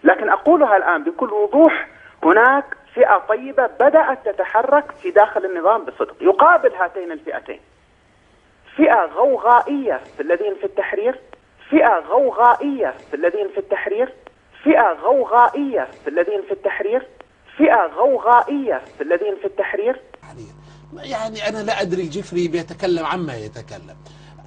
لكن أقولها الآن بكل وضوح، هناك فئة طيبة بدأت تتحرك في داخل النظام بصدق يقابل هاتين الفئتين. فئة غوغائية في الذين في التحرير، فئة غوغائية في الذين في التحرير، فئة غوغائية في الذين في التحرير، فئة غوغائية في الذين في التحرير. يعني أنا لا أدري الجفري بيتكلم عما يتكلم،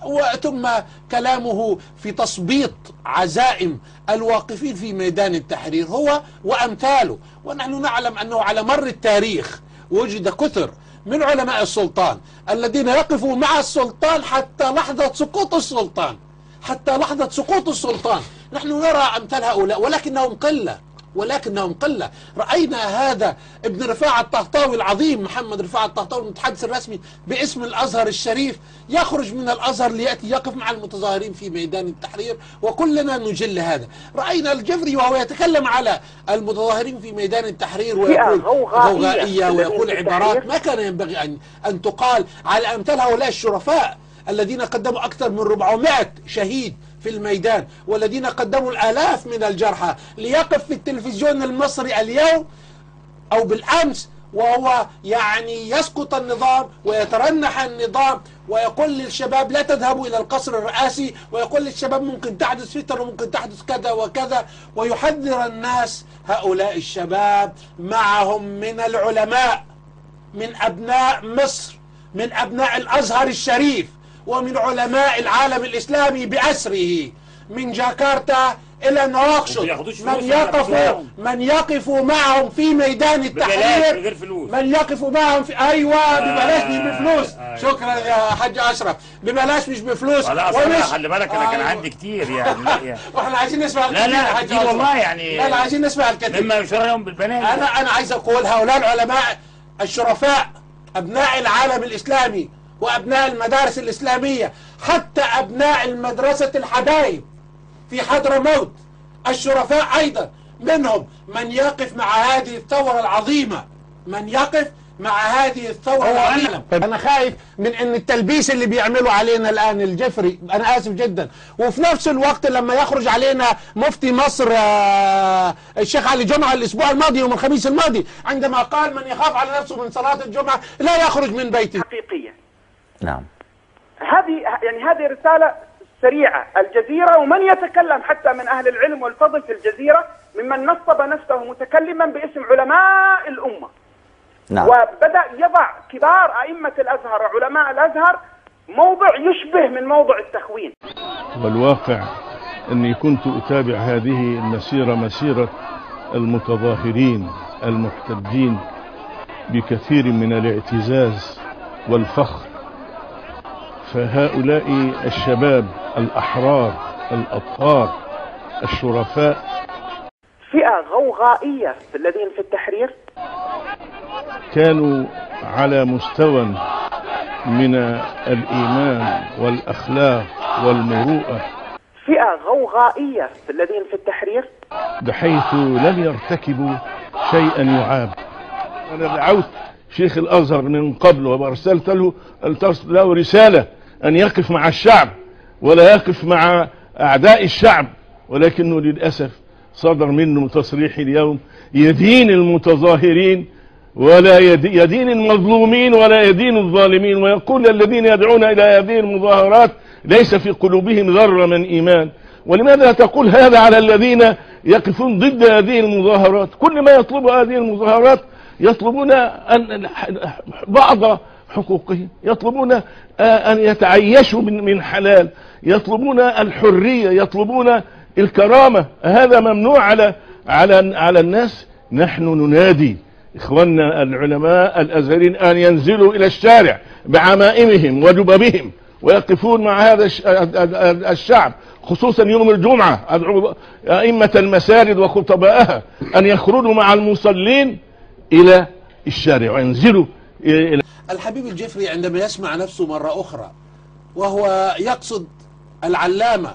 وثم كلامه في تثبيط عزائم الواقفين في ميدان التحرير هو وأمثاله. ونحن نعلم أنه على مر التاريخ وجد كثر من علماء السلطان الذين يقفوا مع السلطان حتى لحظة سقوط السلطان، حتى لحظة سقوط السلطان. نحن نرى أمثال هؤلاء ولكنهم قلة. رأينا هذا ابن رفاعة الطهطاوي العظيم، محمد رفاعة الطهطاوي المتحدث الرسمي باسم الأزهر الشريف، يخرج من الأزهر ليأتي يقف مع المتظاهرين في ميدان التحرير، وكلنا نجل هذا. رأينا الجفري وهو يتكلم على المتظاهرين في ميدان التحرير ويقول غوغائية ويقول عبارات ما كان ينبغي أن تقال على أمثال هؤلاء الشرفاء الذين قدموا أكثر من 400 شهيد في الميدان، والذين قدموا الآلاف من الجرحى، ليقف في التلفزيون المصري اليوم أو بالأمس وهو يعني يسقط النظام ويترنح النظام ويقول للشباب لا تذهبوا إلى القصر الرئاسي، ويقول للشباب ممكن تحدث فتن وممكن تحدث كذا وكذا، ويحذر الناس. هؤلاء الشباب معهم من العلماء، من أبناء مصر، من أبناء الأزهر الشريف، ومن علماء العالم الإسلامي بأسره، من جاكرتا إلى نواكشوط، من يقف معهم في ميدان التحرير، من يقف معهم في أيوة ببلاش مش بفلوس. شكرا يا حاج أشرف، ببلاش مش بفلوس. لا خلي بالك أنا كان عندي كتير يعني واحنا عايزين نسمع الكثير. لا كتير والله يعني. لا عايزين نسمع الكثير مما يشرهم بالبنات. أنا عايز أقول هؤلاء العلماء الشرفاء، أبناء العالم الإسلامي وأبناء المدارس الإسلامية، حتى أبناء المدرسة الحبايب في حضرموت الشرفاء أيضا، منهم من يقف مع هذه الثورة العظيمة، من يقف مع هذه الثورة العظيمة. أنا خايف من أن التلبيس اللي بيعملوا علينا الآن الجفري، أنا آسف جدا، وفي نفس الوقت لما يخرج علينا مفتي مصر الشيخ علي جمعة الأسبوع الماضي يوم الخميس الماضي عندما قال من يخاف على نفسه من صلاة الجمعة لا يخرج من بيته. حقيقية. نعم. هذه رسالة سريعة. الجزيرة ومن يتكلم حتى من أهل العلم والفضل في الجزيرة ممن نصب نفسه متكلما باسم علماء الأمة. نعم. وبدأ يضع كبار أئمة الأزهر علماء الأزهر موضع يشبه من موضع التخوين. والواقع أني كنت أتابع هذه المسيرة، مسيرة المتظاهرين المحتجين، بكثير من الاعتزاز والفخر. فهؤلاء الشباب الأحرار الأطهار الشرفاء، فئة غوغائية في الذين في التحرير، كانوا على مستوى من الإيمان والأخلاق والمروءة، فئة غوغائية في الذين في التحرير، بحيث لم يرتكبوا شيئا يعاب. أنا دعوت شيخ الأزهر من قبل وأرسلت له رسالة أن يقف مع الشعب ولا يقف مع أعداء الشعب، ولكنه للأسف صدر منه تصريح اليوم يدين المتظاهرين ولا يدين المظلومين ولا يدين الظالمين، ويقول الذين يدعون إلى هذه المظاهرات ليس في قلوبهم ذرة من إيمان. ولماذا تقول هذا على الذين يقفون ضد هذه المظاهرات؟ كل ما يطلب هذه المظاهرات يطلبون أن بعض حقوقهم، يطلبون أن يتعيشوا من حلال، يطلبون الحرية، يطلبون الكرامة. هذا ممنوع على الناس. نحن ننادي إخواننا العلماء الأزهريين أن ينزلوا إلى الشارع بعمائمهم وجبابهم ويقفون مع هذا الشعب، خصوصا يوم الجمعة. أدعو أئمة المساجد وخطبائها أن يخرجوا مع المصلين إلى الشارع وينزلوا إلى. الحبيب الجفري عندما يسمع نفسه مرة أخرى وهو يقصد العلامة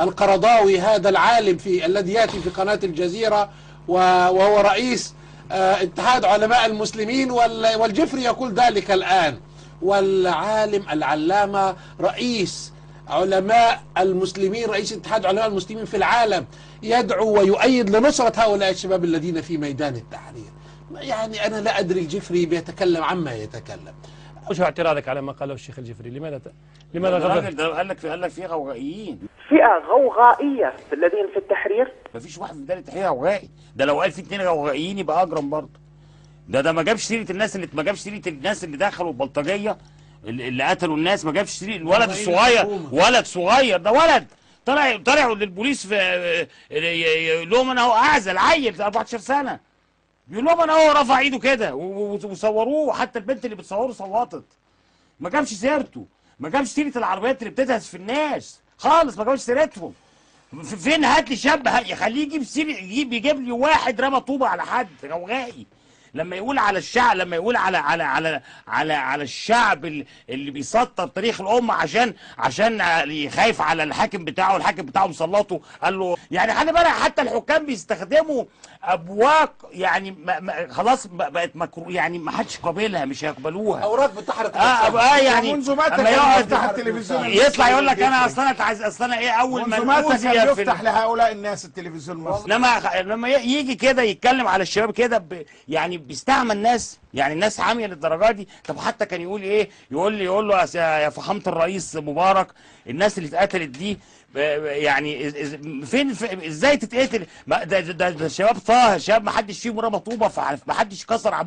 القرضاوي، هذا العالم الذي يأتي في قناة الجزيرة وهو رئيس اتحاد علماء المسلمين، والجفري يقول ذلك الآن، والعالم العلامة رئيس علماء المسلمين، رئيس اتحاد علماء المسلمين في العالم، يدعو ويؤيد لنصرة هؤلاء الشباب الذين في ميدان التحرير. يعني أنا لا أدري الجفري بيتكلم عما يتكلم. وش اعتراضك على ما قاله الشيخ الجفري؟ لماذا غضب؟ قال لك في غوغائيين، فئة غوغائية في الذين في التحرير. مفيش واحد في ميدان التحرير غوغائي. ده لو قال في 2 غوغائيين يبقى اجرم برضه. ده ما جابش سيره الناس اللي دخلوا البلطجيه اللي قتلوا الناس، ما جابش سيره الولد الصغير. ولد صغير، ده ولد طلعوا للبوليس في يقول لهم انا هو اعزل عيل 14 سنه، بيقول لهم انا هو رفع ايده كده وصوروه، حتى البنت اللي بتصوره صوتت. ما جابش سيرته، ما جابش سيره العربيات اللي بتدهس في الناس خالص، ما جابش سيرتهم. فين؟ هات لي شاب يخليه يجيب سيره، يجيب لي واحد رمى طوبه على حد غوغائي. لما يقول على الشعب، لما يقول على الشعب اللي بيسطر تاريخ الامه عشان خايف على الحاكم بتاعه، الحاكم بتاعه مسلطه، قال له يعني خلي بالك حتى الحكام بيستخدموا ابواق، يعني خلاص بقت مكروه، يعني ما حدش قابلها، مش هيقبلوها، اوراق بتحرك. يعني منذ متى أما كان يفتح التلفزيون يطلع يقول لك انا اصلا ايه اول ما منذ متى كان يفتح لهؤلاء الناس التلفزيون المصري؟ لما يجي كده يتكلم على الشباب كده يعني بيستعمل ناس، يعني الناس عاميه للدرجه دي. طب حتى كان يقول ايه، يقول له يا فخامه الرئيس مبارك، الناس اللي اتقتلت دي يعني فين ازاي تتقتل؟ ده شباب طاهر، شباب ما حدش فيهم رمى طوبه، ما حدش كسر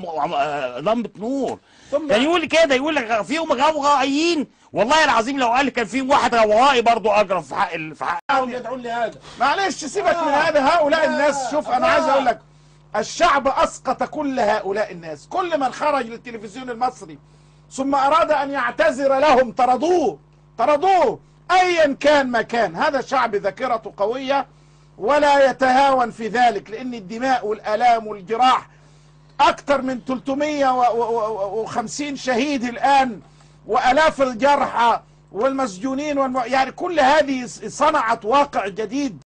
لمبه نور. كان يقول كده، يقول لك فيهم غوغائيين، والله العظيم لو قال كان فيهم واحد غوغائي برضه اجرم في حقهم. يدعون لهذا. معلش سيبك من هذا. هؤلاء الناس، شوف انا عايز اقول لك، الشعب اسقط كل هؤلاء الناس. كل من خرج للتلفزيون المصري ثم اراد ان يعتذر لهم طردوه ايا كان ما كان. هذا شعب ذاكرته قويه ولا يتهاون في ذلك، لان الدماء والالام والجراح اكثر من 350 شهيد الان، والاف الجرحى والمسجونين يعني كل هذه صنعت واقع جديد